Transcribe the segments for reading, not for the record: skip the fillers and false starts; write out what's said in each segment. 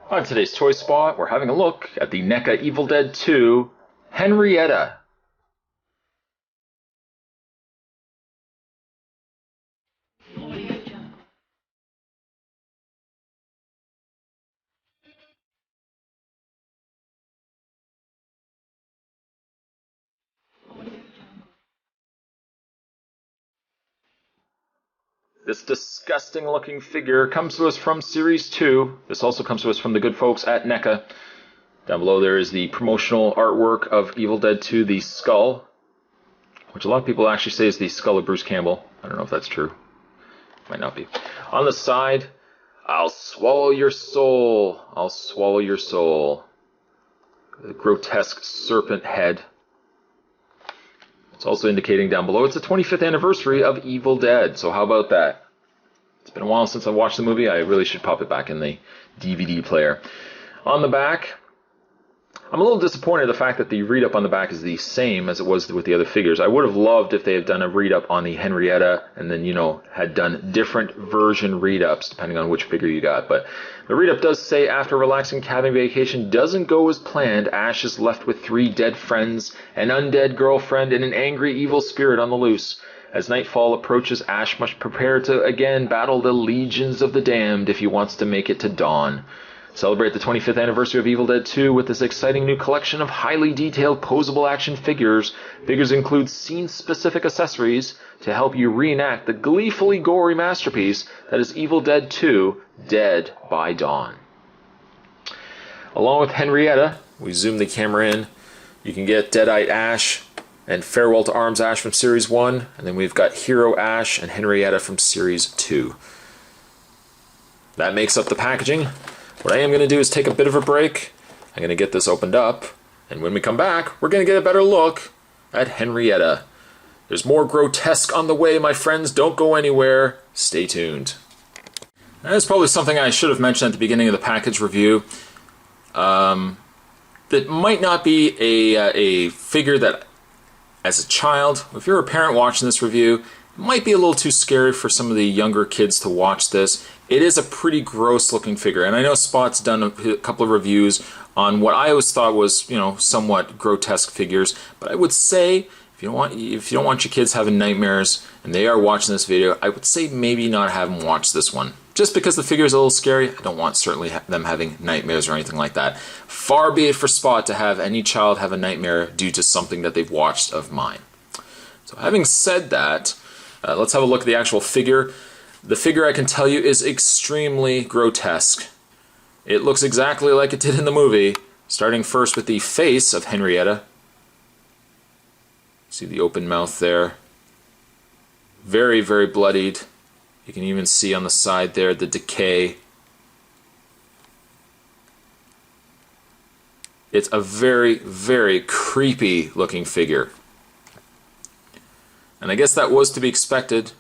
On today's Toy Spot, we're having a look at the Neca Evil Dead 2, Henrietta. This disgusting looking figure comes to us from Series 2. This also comes to us from the good folks at Neca. Down below there is the promotional artwork of Evil Dead 2, the skull, which a lot of people actually say is the skull of Bruce Campbell. I don't know if that's true. Might not be. On the side, I'll swallow your soul. I'll swallow your soul. A grotesque serpent head. It's also indicating down below it's the 25th anniversary of Evil Dead, so how about that? It's been a while since I watched the movie. I really should pop it back in the DVD player. On the back, I'm a little disappointed in the fact that the read-up on the back is the same as it was with the other figures. I would have loved if they had done a read-up on the Henrietta and then, had done different version read-ups depending on which figure you got. But the read-up does say, after a relaxing cabin vacation doesn't go as planned, Ash is left with 3 dead friends, an undead girlfriend, and an angry evil spirit on the loose. As nightfall approaches, Ash must prepare to again battle the legions of the damned if he wants to make it to dawn. Celebrate the 25th anniversary of Evil Dead 2 with this exciting new collection of highly detailed posable action figures. Figures include scene-specific accessories to help you reenact the gleefully gory masterpiece that is Evil Dead 2, Dead by Dawn. Along with Henrietta, we zoom the camera in, you can get Deadite Ash and Farewell to Arms Ash from Series 1, and then we've got Hero Ash and Henrietta from Series 2. That makes up the packaging. What I am going to do is take a bit of a break. I'm going to get this opened up, and when we come back, we're going to get a better look at Henrietta. There's more grotesque on the way, my friends. Don't go anywhere. Stay tuned. That's probably something I should have mentioned at the beginning of the package review. That might not be a figure that, as a child, if you're a parent watching this review, it might be a little too scary for some of the younger kids to watch this. It is a pretty gross looking figure, and I know Spot's done a couple of reviews on what I always thought was, somewhat grotesque figures, but I would say if you don't want your kids having nightmares and they are watching this video, I would say maybe not have them watch this one. Just because the figure is a little scary, I don't want certainly them having nightmares or anything like that. Far be it for Spot to have any child have a nightmare due to something that they've watched of mine. So having said that, let's have a look at the actual figure. The figure, I can tell you, is extremely grotesque. It looks exactly like it did in the movie, starting first with the face of Henrietta. See the open mouth there. Very, very bloodied. You can even see on the side there the decay. It's a very, very creepy looking figure. And I guess that was to be expected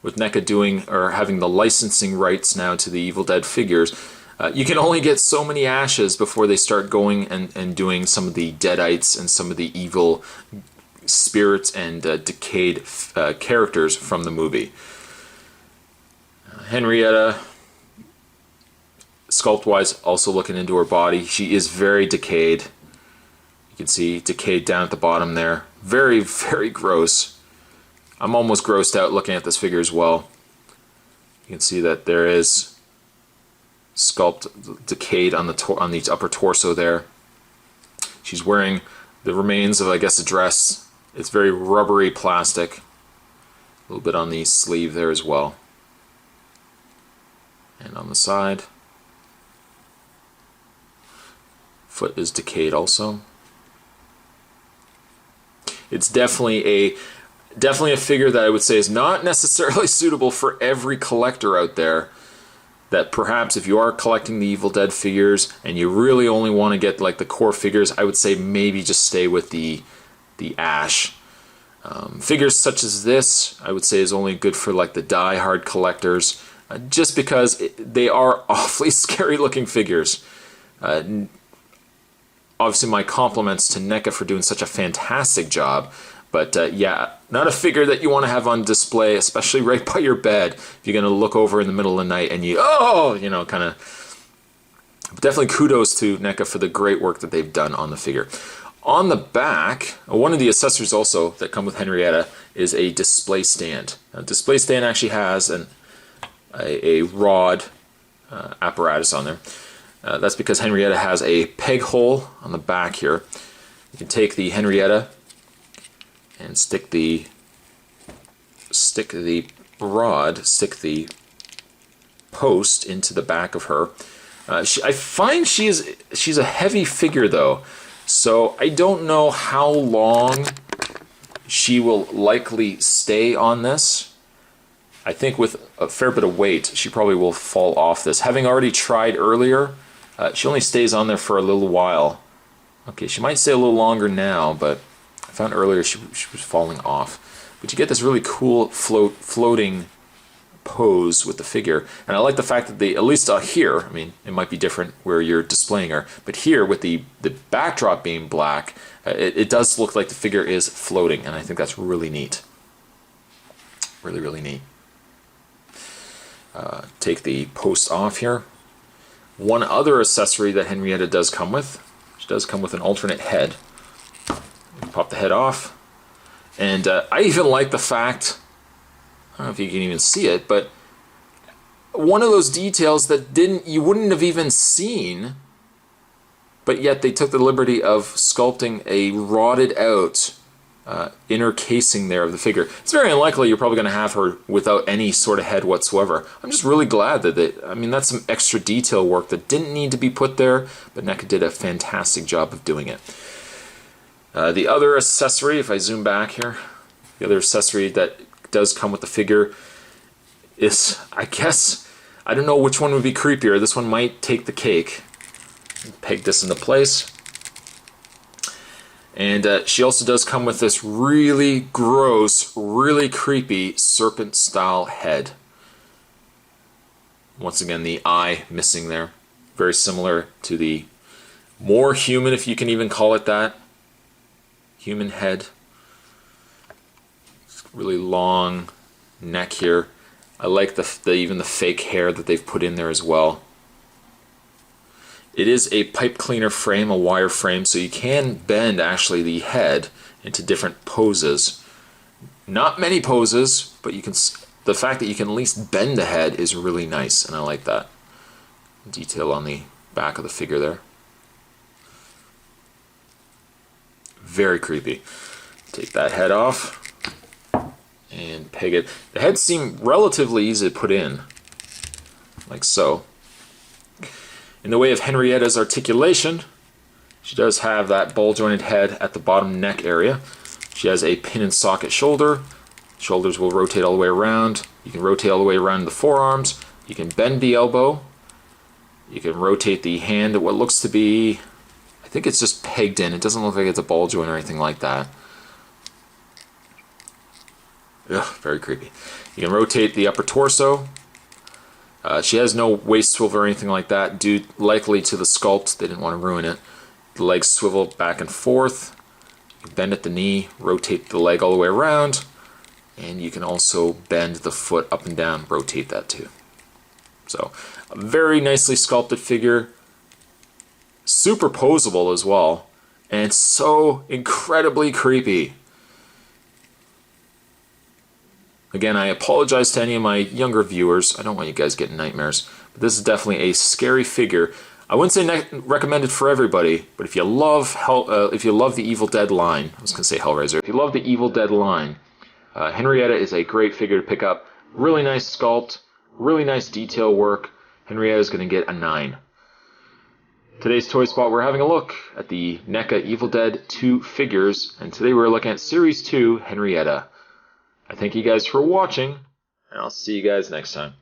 with Neca doing or having the licensing rights now to the Evil Dead figures. You can only get so many ashes before they start going and doing some of the Deadites and some of the evil spirits and decayed characters from the movie. Henrietta, sculpt-wise, also looking into her body. She is very decayed. You can see decayed down at the bottom there. Very, very gross. I'm almost grossed out looking at this figure as well. You can see that there is sculpt decayed on the upper torso there. She's wearing the remains of, I guess, a dress. It's very rubbery plastic. A little bit on the sleeve there as well. And on the side. Foot is decayed also. It's definitely a figure that I would say is not necessarily suitable for every collector out there. That perhaps if you are collecting the Evil Dead figures and you really only want to get like the core figures, I would say maybe just stay with the Ash. Figures such as this, I would say, is only good for like the die-hard collectors, just because they are awfully scary looking figures. Obviously, my compliments to Neca for doing such a fantastic job. But yeah, not a figure that you want to have on display, especially right by your bed. If you're going to look over in the middle of the night and kind of Definitely kudos to NECA for the great work that they've done on the figure. On the back, one of the accessories also that come with Henrietta is a display stand. Now, display stand actually has a rod apparatus on there. That's because Henrietta has a peg hole on the back here. You can take the Henrietta and stick the post into the back of her. I find she's a heavy figure though, so I don't know how long she will likely stay on this. I think with a fair bit of weight, she probably will fall off this. Having already tried earlier, she only stays on there for a little while. Okay, she might stay a little longer now, but I found earlier she was falling off. But you get this really cool floating pose with the figure, and I like the fact that they, at least here, I mean, it might be different where you're displaying her, but here with the backdrop being black, it does look like the figure is floating, and I think that's really neat. Really, really neat. Take the post off here. One other accessory that Henrietta does come with, she does come with an alternate head. Pop the head off, and I even like the fact, I don't know if you can even see it, but one of those details that you wouldn't have even seen, but yet they took the liberty of sculpting a rotted out inner casing there of the figure. It's very unlikely you're probably going to have her without any sort of head whatsoever. I'm just really glad that I mean, that's some extra detail work that didn't need to be put there, but NECA did a fantastic job of doing it. The other accessory, if I zoom back here, the other accessory that does come with the figure is, I guess, I don't know which one would be creepier. This one might take the cake. Peg this into place. And she also does come with this really gross, really creepy serpent-style head. Once again, the eye missing there. Very similar to the more human, if you can even call it that, human head. Really long neck here. I like even the fake hair that they've put in there as well. It is a pipe cleaner frame, a wire frame, so you can bend actually the head into different poses. Not many poses, but you can. The fact that you can at least bend the head is really nice, and I like that. Detail on the back of the figure there. Very creepy. Take that head off and peg it. The heads seem relatively easy to put in, like so. In the way of Henrietta's articulation, she does have that ball-jointed head at the bottom neck area. She has a pin and socket shoulder. Shoulders will rotate all the way around. You can rotate all the way around the forearms. You can bend the elbow. You can rotate the hand at what looks to be, I think it's just pegged in. It doesn't look like it's a ball joint or anything like that. Ugh, very creepy. You can rotate the upper torso. She has no waist swivel or anything like that, due likely to the sculpt. They didn't want to ruin it. The legs swivel back and forth. You bend at the knee, rotate the leg all the way around, and you can also bend the foot up and down, rotate that too. So, a very nicely sculpted figure, super posable as well, and so incredibly creepy. Again, I apologize to any of my younger viewers. I don't want you guys getting nightmares. But this is definitely a scary figure. I wouldn't say recommended for everybody, but if you love the Evil Dead line, I was going to say Hellraiser. If you love the Evil Dead line, Henrietta is a great figure to pick up. Really nice sculpt, really nice detail work. Henrietta is going to get a 9. Today's Toy Spot, we're having a look at the NECA Evil Dead 2 figures, and today we're looking at Series 2 Henrietta. I thank you guys for watching, and I'll see you guys next time.